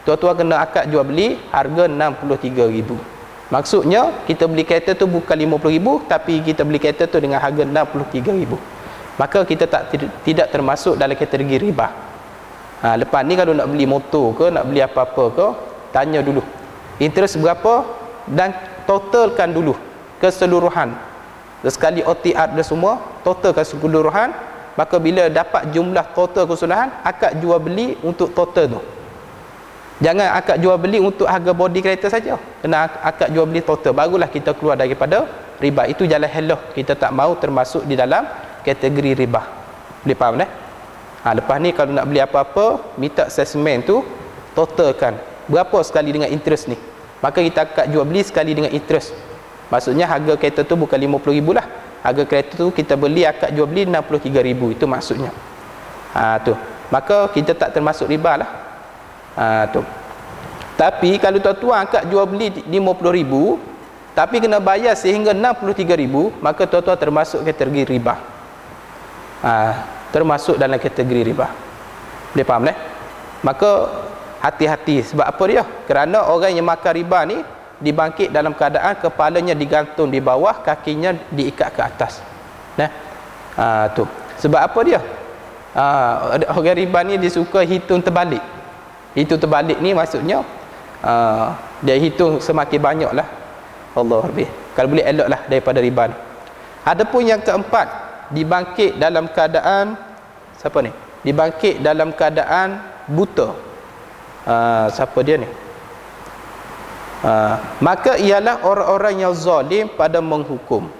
Tuan-tuan kena akad jual beli harga 63,000. Maksudnya kita beli kereta tu bukan 50,000, tapi kita beli kereta tu dengan harga 63,000. Maka kita tidak termasuk dalam kategori riba. Lepas ni kalau nak beli motor ke, nak beli apa-apa ke, tanya dulu interest berapa dan totalkan dulu keseluruhan. Sekali OTR dia semua, totalkan keseluruhan. Maka bila dapat jumlah total keseluruhan, akad jual beli untuk total tu. Jangan akad jual beli untuk harga body kereta saja. Kena akad jual beli total, barulah kita keluar daripada riba. Itu jalan helah. Kita tak mau termasuk di dalam kategori riba. Boleh faham dah? Lepas ni kalau nak beli apa-apa, minta assessment tu totalkan berapa sekali dengan interest ni. Maka kita akad jual beli sekali dengan interest. Maksudnya harga kereta tu bukan 50,000 lah. Harga kereta tu kita beli akad jual beli 63,000. Itu maksudnya. Tu. Maka kita tak termasuk riba lah. Tu. Tapi kalau tuan-tuan akad jual beli 50,000 tapi kena bayar sehingga 63,000, maka tuan-tuan termasuk kategori riba. Termasuk dalam kategori riba. Boleh faham dah? Maka hati-hati. Sebab apa dia? Kerana orang yang makan riba ni dibangkit dalam keadaan kepalanya digantung di bawah, kakinya diikat ke atas. Tu. Sebab apa dia? Orang riba ni dia suka hitung terbalik. Hitung terbalik ni maksudnya dia hitung semakin banyak lah. Allah lebih. Kalau boleh elok lah daripada riba ni. Adapun yang keempat, dibangkit dalam keadaan siapa ni? Dibangkit dalam keadaan buta. Siapa dia ni? Maka ialah orang-orang yang zalim pada menghukum.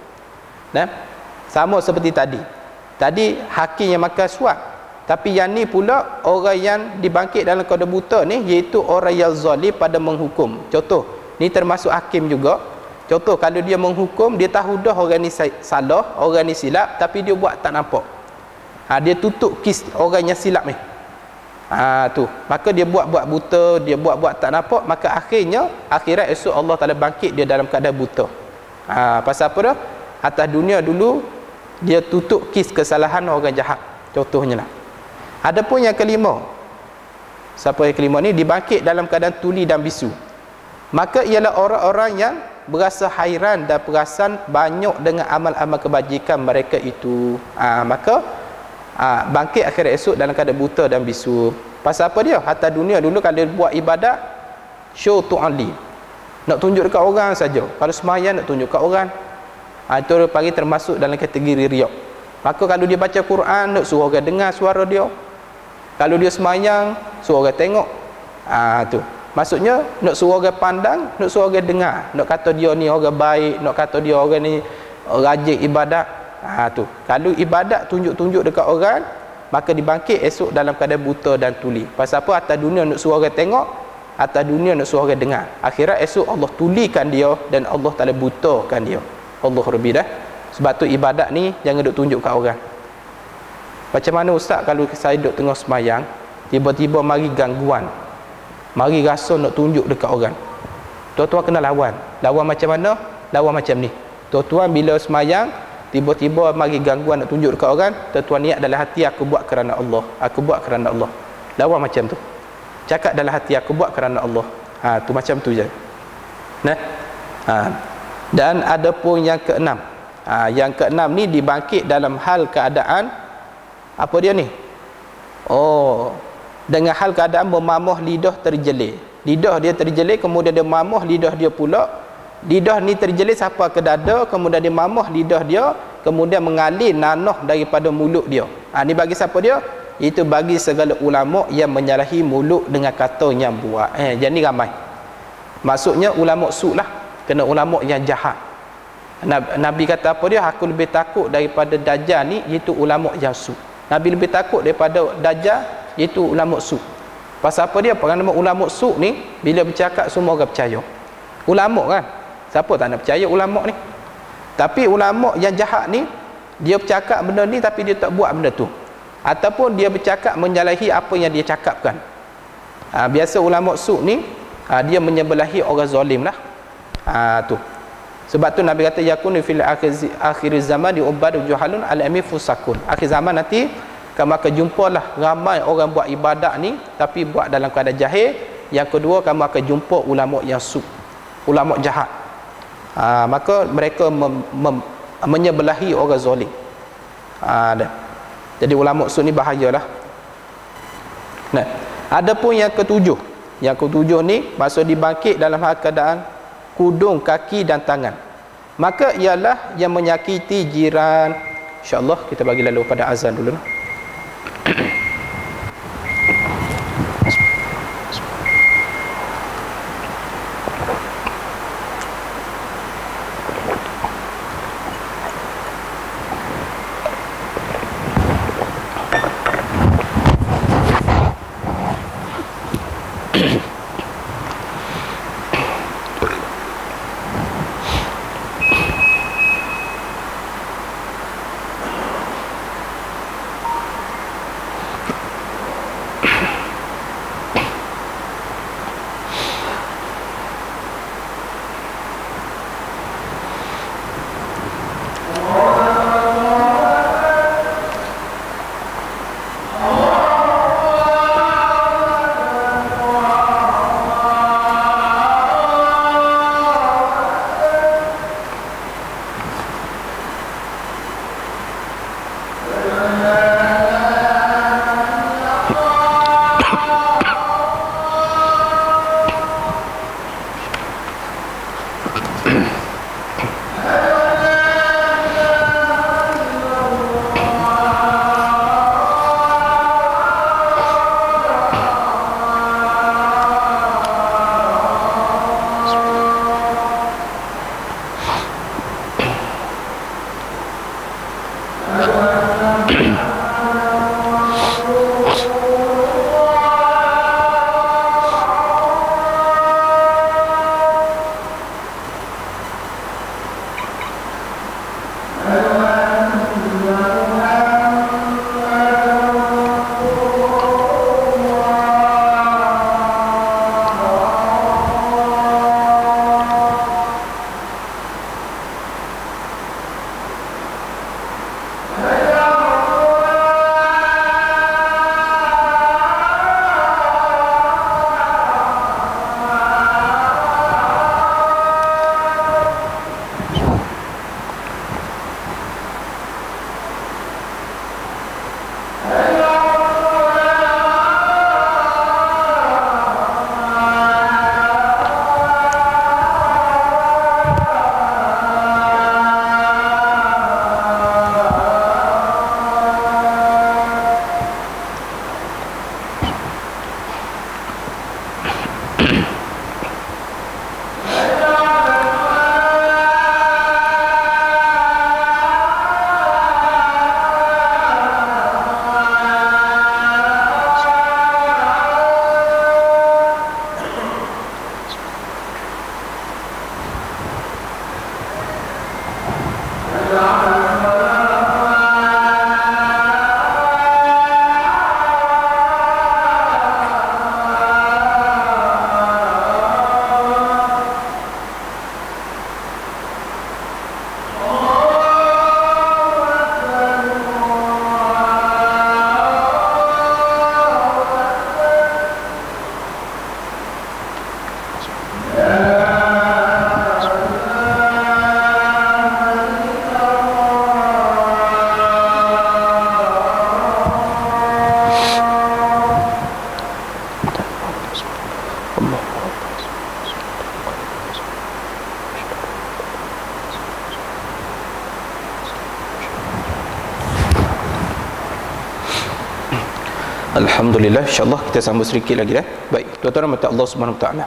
Sama seperti tadi. Tadi hakim yang makan suap. Tapi yang ni pula orang yang dibangkit dalam keadaan buta ni, iaitu orang yang zalim pada menghukum. Contoh, ni termasuk hakim juga. Contoh kalau dia menghukum, dia tahu dah orang ni salah, orang ni silap, tapi dia buat tak nampak. Dia tutup kis orang yang silap ni. Tu. Maka dia buat-buat buta, dia buat-buat tak nampak, maka akhirnya akhirat esok Allah Taala bangkit dia dalam keadaan buta. Pasal apa dah? Atas dunia dulu dia tutup kis kesalahan orang jahat. Contohnya lah. Adapun yang kelima. Siapa yang kelima ni? Dibangkit dalam keadaan tuli dan bisu. Maka ialah orang-orang yang berasa hairan dan perasan banyak dengan amal-amal kebajikan mereka itu. Maka bangkit akhirat esok dalam keadaan buta dan bisu. Pasal apa dia? Atas dunia dulu kalau dia buat ibadat show to only, nak tunjuk dekat orang saja. Kalau sembahyang nak tunjuk dekat orang, itu dia panggil termasuk dalam kategori riak. Maka kalau dia baca Quran nak suruh orang dengar suara dia, kalau dia sembahyang suruh orang tengok. Tu maksudnya nak suruh orang pandang, nak suruh orang dengar, nak kata dia ni orang baik, nak kata dia orang ni rajin ibadat. Tu kalau ibadat tunjuk-tunjuk dekat orang, maka dibangkit esok dalam keadaan buta dan tuli. Pasal apa? Atas dunia nak suruh orang tengok, atas dunia nak suruh orang dengar. Akhirat esok Allah tulikan dia dan Allah Taala butakan dia. Allah Rabbi dah. Sebab tu ibadat ni jangan duk tunjuk kat orang. Macam mana ustaz kalau saya duk tengah sembahyang, tiba-tiba mari gangguan, mari rasa nak tunjuk dekat orang. Tuan-tuan kena lawan. Lawan macam mana? Lawan macam ni. Tuan-tuan bila sembahyang tiba-tiba mari gangguan nak tunjuk dekat orang, tuan-tuan niat dalam hati aku buat kerana Allah. Aku buat kerana Allah. Lawan macam tu. Cakap dalam hati aku buat kerana Allah. Tu macam tu je. Nah. Dan ada pun yang keenam. Yang keenam ni dibangkit dalam hal keadaan apa dia ni? Dengan hal keadaan memamah lidah terjelir. Lidah dia terjelir, kemudian dia mamah lidah dia pula. Lidah ni terjelir sampai ke dada, kemudian dia mamah lidah dia, kemudian mengalir nanah daripada mulut dia. Ni bagi siapa dia? Itu bagi segala ulama yang menyalahi mulut dengan kata yang buat. Jadi ramai. Maksudnya ulama su lah, kena ulama yang jahat. Nabi kata apa dia? Aku lebih takut daripada Dajjal ni, iaitu ulama yang su. Nabi lebih takut daripada Dajjal, iaitu ulama su. Pasal apa dia? Kerana ulama su ni bila bercakap semua orang percaya. Ulama kan, siapa tak nak percaya ulama ni? Tapi ulama yang jahat ni, dia bercakap benda ni tapi dia tak buat benda tu, ataupun dia bercakap menyalahi apa yang dia cakapkan. Biasa ulama su ni dia menyebelahi orang zalim lah. Tu sebab tu Nabi kata yakunu fil akhir zaman diubadu juhalun al-ami fusakun. Akhir zaman nanti kamu akan jumpalah ramai orang buat ibadat ni tapi buat dalam keadaan jahil. Yang kedua, kamu akan jumpa ulama yang su, ulama jahat. Maka mereka menyebelahi orang zalim. Jadi ulama su ni bahayalah. Nah, adapun yang ketujuh. Yang ketujuh ni maksud dibangkit dalam hal keadaan kudung, kaki dan tangan. Maka ialah yang menyakiti jiran. InsyaAllah kita bagi lalu pada azan dulu. Alhamdulillah, insyaAllah kita sambung sedikit lagi dah. Baik, tuan-tuan mata Allah Subhanahu Wa Taala.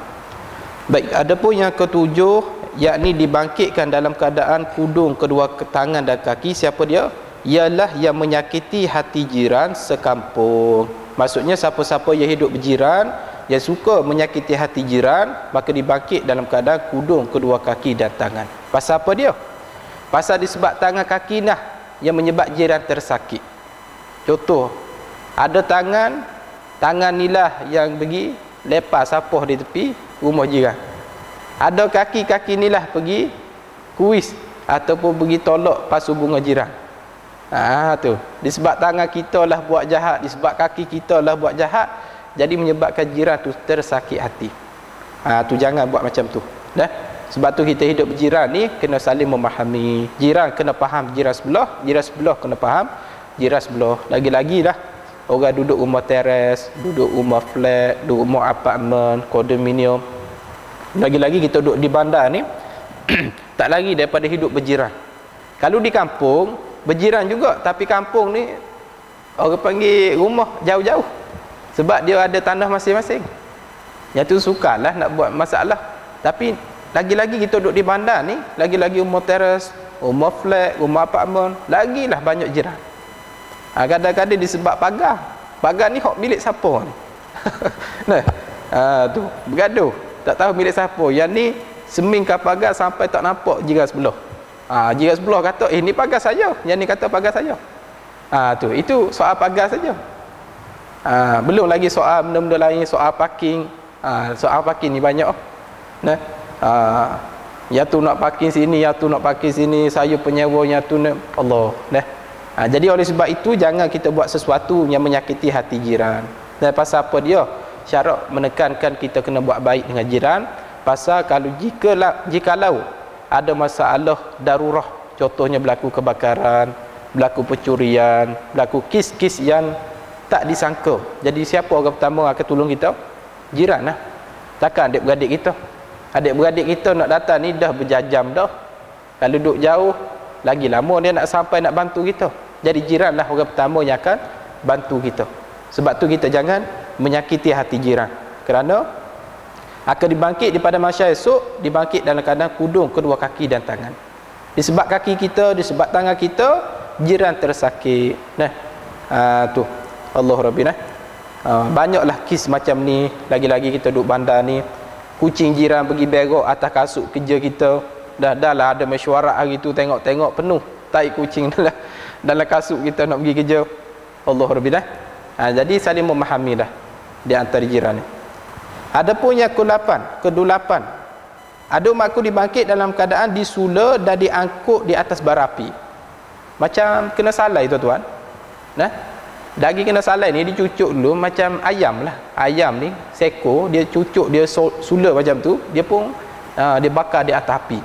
Baik, adapun yang ketujuh, yakni dibangkitkan dalam keadaan kudung kedua tangan dan kaki. Siapa dia? Ialah yang menyakiti hati jiran sekampung. Maksudnya siapa-siapa yang hidup berjiran, yang suka menyakiti hati jiran, maka dibangkit dalam keadaan kudung kedua kaki dan tangan. Pasal apa dia? Pasal disebab tangan kaki nah yang menyebab jiran tersakit. Contoh, ada tangan inilah yang pergi lepas sapoh di tepi rumah jiran. Ada kaki inilah pergi kuis ataupun pergi tolak pasu bunga jiran. Tu disebab tangan kita lah buat jahat, disebab kaki kita lah buat jahat, jadi menyebabkan jiran tu tersakit hati. Tu jangan buat macam tu. Dah. Sebab tu kita hidup berjiran ni kena saling memahami. Jiran kena faham jiran sebelah kena faham jiran sebelah. Lagi-lagi lah orang duduk rumah teres, duduk rumah flat, duduk rumah apartmen, kondominium. Lagi-lagi kita duduk di bandar ni tak lari daripada hidup berjiran. Kalau di kampung berjiran juga, tapi kampung ni orang panggil rumah jauh-jauh, sebab dia ada tanah masing-masing. Yang tu sukarlah nak buat masalah. Tapi lagi-lagi kita duduk di bandar ni, lagi-lagi rumah teres, rumah flat, rumah apartmen, lagilah banyak jiran. Kadang-kadang disebab pagar ni hak milik siapa ni? Nah, tu bergaduh, tak tahu milik siapa. Yang ni semingkap pagar sampai tak nampak jiran sebelah. Jiran sebelah kata ni pagar saya, yang ni kata pagar saya. Tu itu soal pagar saja. Belum lagi soal benda-benda lain, soal parking. Soal parking ni banyak. Nah, yang tu nak parking sini, yang tu nak parking sini, saya penyewa, yang tu nak Allah. Nah. Jadi oleh sebab itu jangan kita buat sesuatu yang menyakiti hati jiran. Dan pasal apa dia? Syarat menekankan kita kena buat baik dengan jiran. Pasal jikalau ada masalah darurah, contohnya berlaku kebakaran, berlaku pencurian, berlaku kes-kes yang tak disangka. Jadi siapa orang pertama akan tolong kita? Jiran lah. Takkan adik-beradik kita. Adik-beradik kita nak datang ni dah berjam-jam dah. Kalau duduk jauh, lagi lama dia nak sampai nak bantu kita. Jadi jiranlah orang pertama yang akan bantu kita. Sebab tu kita jangan menyakiti hati jiran. Kerana akan dibangkit daripada masyarakat esok, dibangkit dalam keadaan kudung kedua kaki dan tangan. Disebab kaki kita, disebab tangan kita, jiran tersakit. Nah, tu Allah Rabbina. Banyaklah kes macam ni. Lagi-lagi kita duduk bandar ni, kucing jiran pergi berok atas kasut kerja kita. Dah lah ada mesyuarat hari tu, tengok-tengok penuh tai kucing dalam kasut kita nak pergi kerja. Allah Rabbina. Jadi saling memahamilah di antara jiran ni. Adapun yang ke-8, ada umatku dibangkit dalam keadaan disula dan diangkut di atas bara api. Macam kena salai tuan-tuan. Nah, daging kena salai ni dicucuk dulu macam ayam lah. Ayam ni seko, dia cucuk, dia sula macam tu, dia pun dia bakar di atas api.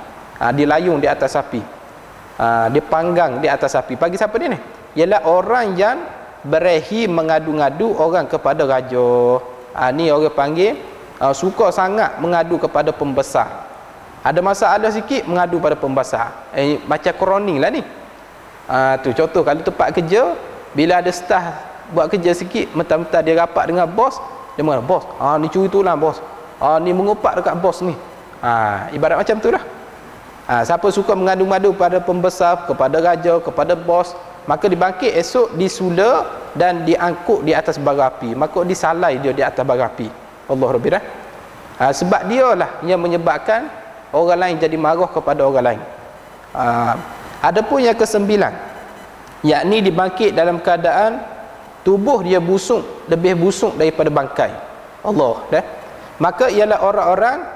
Dia layung di atas api. Dia panggang di atas api. Bagi siapa dia ni? Ialah orang yang berehi mengadu-ngadu orang kepada raja. Ni orang panggil suka sangat mengadu kepada pembesar. Ada masalah sikit mengadu pada pembesar. Macam kroning lah ni. Tu contoh, kalau tempat kerja, bila ada staff buat kerja sikit, mentah-mentah dia rapat dengan bos, dia mengatakan, bos, ni curi tulang bos, ni mengupak dekat bos ni. Ibarat macam tu lah. Siapa suka mengadu-ngadu pada pembesar, kepada raja, kepada bos, maka dibangkit esok, disula dan diangkut di atas bara api. Maka disalai dia di atas bara api. Allah Rabbina. Sebab dia lah yang menyebabkan orang lain jadi marah kepada orang lain. Adapun yang ke-9, yakni dibangkit dalam keadaan tubuh dia busuk, lebih busuk daripada bangkai. Allah dah. Maka ialah orang-orang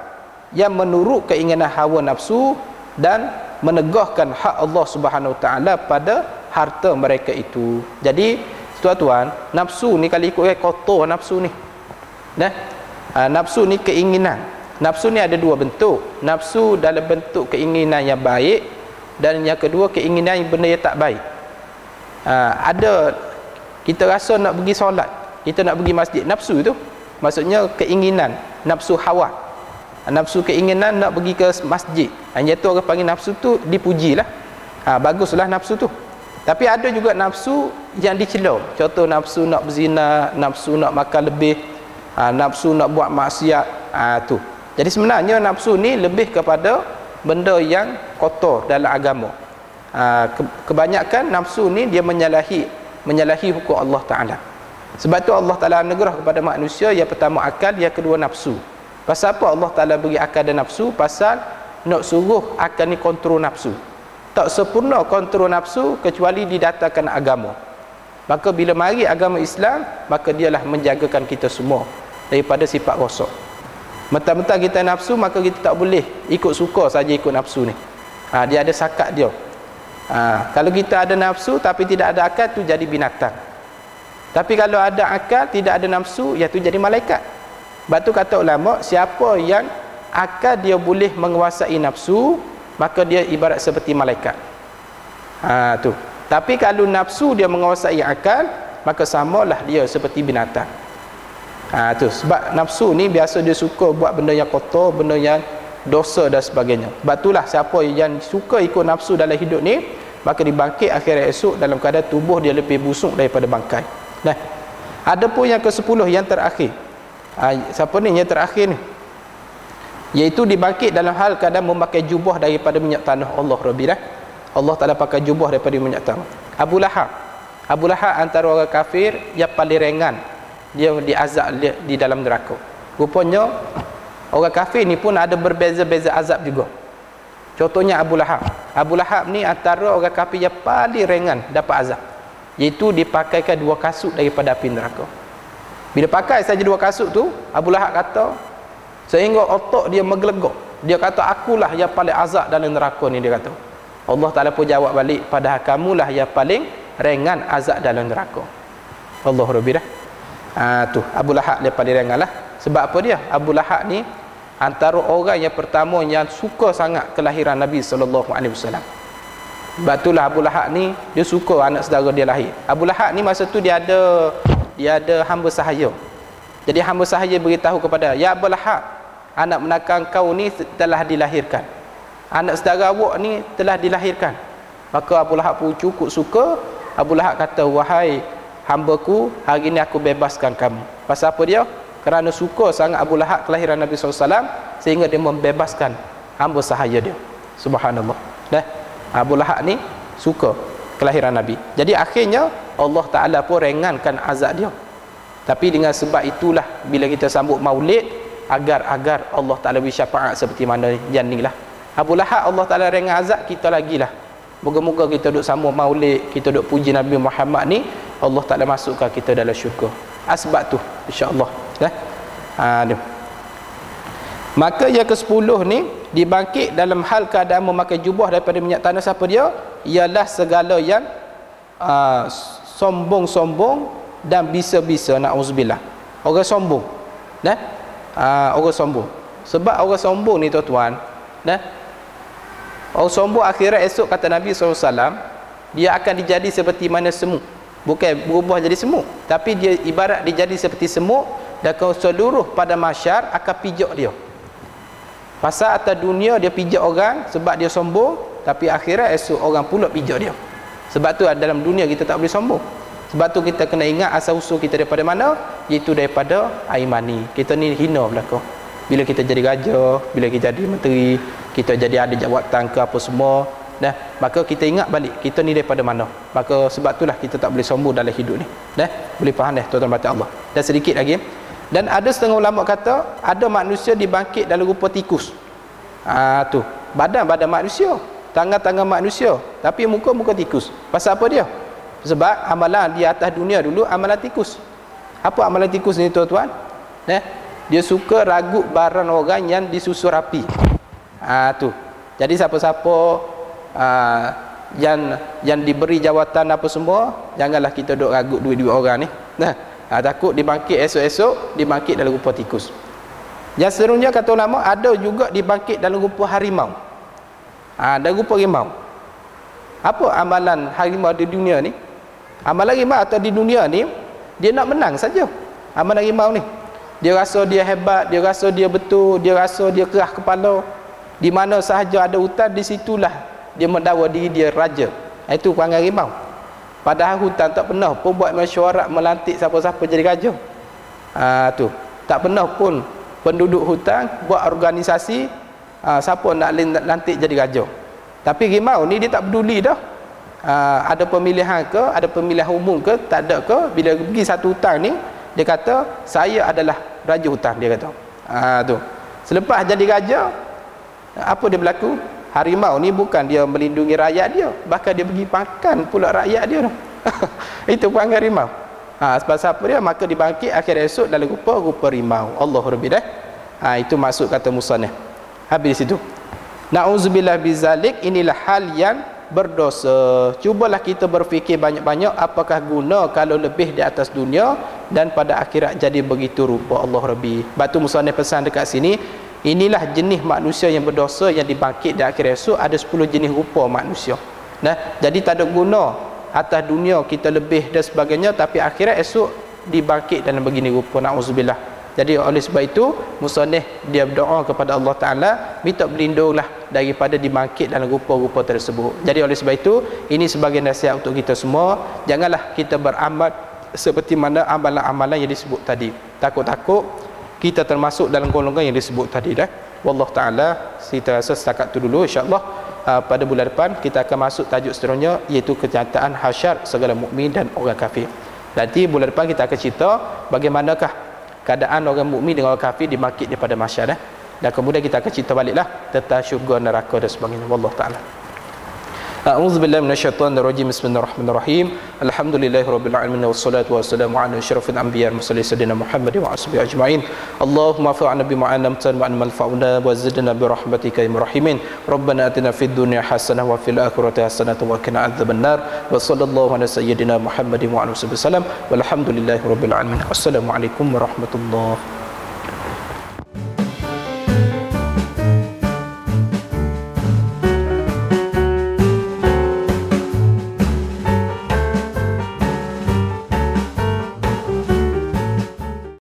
yang menurut keinginan hawa nafsu dan menegahkan hak Allah Subhanahu Wa Taala pada harta mereka itu. Jadi tuan-tuan, nafsu ni kalau ikut kotor nafsu ni. Nah, nafsu ni keinginan. Nafsu ni ada dua bentuk. Nafsu dalam bentuk keinginan yang baik, dan yang kedua keinginan yang benda yang tak baik. Ada kita rasa nak pergi solat, kita nak pergi masjid, nafsu tu maksudnya keinginan, nafsu hawa. Nafsu keinginan nak pergi ke masjid, yang tu orang panggil nafsu tu dipujilah. Baguslah nafsu tu. Tapi ada juga nafsu yang dicela. Contoh nafsu nak berzina, nafsu nak makan lebih, nafsu nak buat maksiat, tu. Jadi sebenarnya nafsu ni lebih kepada benda yang kotor dalam agama. Kebanyakan nafsu ni dia menyalahi hukum Allah Taala. Sebab tu Allah Taala anugerah kepada manusia yang pertama akal, yang kedua nafsu. Pasal apa Allah Taala beri akal dan nafsu? Pasal nak suruh akal ni kontrol nafsu. Tak sempurna kontrol nafsu kecuali didatangkan agama. Maka bila mari agama Islam, maka dialah menjagakan kita semua daripada sifat rosak. Mentang-mentang kita nafsu, maka kita tak boleh ikut suka saja ikut nafsu ni. Dia ada sakat dia. Kalau kita ada nafsu tapi tidak ada akal, tu jadi binatang. Tapi kalau ada akal, tidak ada nafsu, iaitu jadi malaikat. Sebab tu kata ulama, siapa yang akal dia boleh menguasai nafsu, maka dia ibarat seperti malaikat. Tu. Tapi kalau nafsu dia menguasai akal, maka samalah dia seperti binatang. Tu. Sebab nafsu ni biasa dia suka buat benda yang kotor, benda yang dosa dan sebagainya. Sebab itulah siapa yang suka ikut nafsu dalam hidup ni, maka dibangkit akhirat esok dalam keadaan tubuh dia lebih busuk daripada bangkai. Nah, ada pun yang ke-10 yang terakhir. Siapa ni yang terakhir ni? Iaitu dibangkit dalam hal keadaan memakai jubah daripada minyak tanah Allah Rabbi. Allah Ta'ala pakai jubah daripada minyak tanah. Abu Lahab antara orang kafir yang paling ringan dia diazab di dalam neraka. Rupanya orang kafir ni pun ada berbeza-beza azab juga. Contohnya Abu Lahab ni antara orang kafir yang paling ringan dapat azab, iaitu dipakaikan 2 kasut daripada api neraka. Bila pakai saja 2 kasut tu, Abu Lahab kata, sehingga otak dia menggelegak. Dia kata, akulah yang paling azab dalam neraka ni, dia kata. Allah Ta'ala pun jawab balik, padahal kamulah yang paling ringan azab dalam neraka. Allah Rabbi dah. Tu Abu Lahab dia paling ringan lah. Sebab apa dia? Abu Lahab ni antara orang yang pertama yang suka sangat kelahiran Nabi SAW. Sebab itulah Abu Lahab ni dia suka anak saudara dia lahir. Abu Lahab ni masa tu dia ada hamba sahaya. Jadi hamba sahaya beritahu kepada, ya Abu Lahab, anak menakang kau ni telah dilahirkan, anak saudara awak ni telah dilahirkan. Maka Abu Lahab pun cukup suka. Abu Lahab kata, wahai hambaku, hari ni aku bebaskan kamu. Pasal apa dia? Kerana suka sangat Abu Lahab kelahiran Nabi SAW, sehingga dia membebaskan hamba sahaya dia. Subhanallah. Abu Lahab ni suka kelahiran Nabi. Jadi akhirnya Allah Ta'ala pun ringankan azab dia. Tapi dengan sebab itulah bila kita sambut maulid, agar Allah Ta'ala beri syafaat seperti mana yang ni lah. Abu Lahab Allah Ta'ala ringan azab, kita lagi lah. Moga-moga kita duduk sambut maulid, kita duduk puji Nabi Muhammad ni, Allah Ta'ala masukkan kita dalam syurga. Asbab tu insya-Allah. Maka yang ke-10 ni dibangkit dalam hal keadaan memakai jubah daripada minyak tanah. Siapa dia? Ialah segala yang sombong-sombong dan bisa-bisa, na'udzubillah. Orang sombong. Orang sombong. Sebab orang sombong ni tuan-tuan, orang sombong akhirat esok kata Nabi SAW, dia akan dijadi seperti mana semut. Bukan berubah jadi semut, tapi dia ibarat dijadi seperti semut, dan seluruh pada masyar akan pijak dia. Pasal atas dunia dia pijak orang sebab dia sombong, tapi akhirat esok orang pula pijak dia. Sebab tu dalam dunia kita tak boleh sombong. Sebab tu kita kena ingat asal usul kita daripada mana, iaitu daripada air mani. Kita ni hina belakang. Bila kita jadi raja, bila kita jadi menteri, kita jadi ada jawatan ke apa semua, maka kita ingat balik kita ni daripada mana. Maka sebab itulah kita tak boleh sombong dalam hidup ni. Boleh faham tuan-tuan baca Allah. Dan sedikit lagi, dan ada setengah ulama kata ada manusia dibangkit dalam rupa tikus. Tu badan manusia, tangan-tangan manusia, tapi muka tikus. Pasal apa dia? Sebab amalan di atas dunia dulu amalan tikus. Apa amalan tikus ni tuan-tuan? Dia suka ragut barang orang yang disusur api. Tu. Jadi siapa-siapa yang diberi jawatan apa semua, janganlah kita duk ragut duit-duit orang ni. Takut dibangkit esok-esok, dibangkit dalam rupa tikus. Yang seterusnya kata ulama, ada juga dibangkit dalam rupa harimau. Dalam rupa harimau. Apa amalan harimau di dunia ni? Amalan harimau atau di dunia ni, dia nak menang saja. Amalan harimau ni, dia rasa dia hebat, dia rasa dia betul, dia rasa dia keras kepala. Di mana sahaja ada hutan, di situlah dia mendakwa diri dia raja. Itu perangai harimau. Padahal hutan tak pernah pun buat mesyuarat melantik siapa-siapa jadi raja. Tu tak pernah pun penduduk hutan buat organisasi siapa nak lantik jadi raja. Tapi rimau ni dia tak peduli dah. Ada pemilihan ke, ada pemilihan umum ke, tak ada ke, bila pergi satu hutan ni dia kata saya adalah raja hutan, dia kata. Tu selepas jadi raja, apa dia berlaku? Harimau ni bukan dia melindungi rakyat dia, bahkan dia pergi makan pula rakyat dia tu. Itu perangai harimau. Sebab siapa dia? Maka dibangkit akhir esok dalam rupa rimau. Allahu Rabbi dah. Itu maksud kata musannif. Habis situ. Nauzubillah bizalik, inilah hal yang berdosa. Cubalah kita berfikir banyak-banyak apakah guna kalau lebih di atas dunia dan pada akhirat jadi begitu rupa. Allah Rabbi. Batu musannif pesan dekat sini, inilah jenis manusia yang berdosa yang dibangkit di akhir esok, ada 10 jenis rupa manusia. Nah, jadi tak ada guna atas dunia kita lebih dan sebagainya, tapi akhirat esok dibangkit dalam begini rupa. Nauzubillah. Jadi oleh sebab itu musannif dia berdoa kepada Allah Taala minta berlindunglah daripada dibangkit dalam rupa-rupa tersebut. Jadi oleh sebab itu ini sebagai nasihat untuk kita semua, janganlah kita beramal seperti mana amalan-amalan yang disebut tadi. Takut-takut kita termasuk dalam golongan yang disebut tadi dah. Wallahu taala, kita rasa setakat tu dulu, insya-Allah pada bulan depan kita akan masuk tajuk seterusnya, iaitu kenyataan hasyar segala mukmin dan orang kafir. Nanti bulan depan kita akan cerita bagaimanakah keadaan orang mukmin dengan orang kafir dibangkit daripada mahsyar dah. Dan kemudian kita akan cerita baliklah tentang syurga, neraka dan sebagainya. Wallahu taala. A'udzubillahi minasyaitonir rajim. Bismillahirrahmanirrahim. Alhamdulillahirabbil alamin wassalatu wassalamu ala asyrafil anbiya'i wal mursalin sayyidina Muhammadin wa ashabihi ajma'in. Allahumma fa'alna bima 'allamtana wa 'allimna wa zidna bi rahmatika ya rahimin. Rabbana atina fid dunya hasanah wa fil akhirati hasanah wa qina adzabannar. Wa sallallahu ala sayyidina Muhammadin wa alihi wasallam. Walhamdulillahirabbil alamin. Wassalamu alaikum warahmatullahi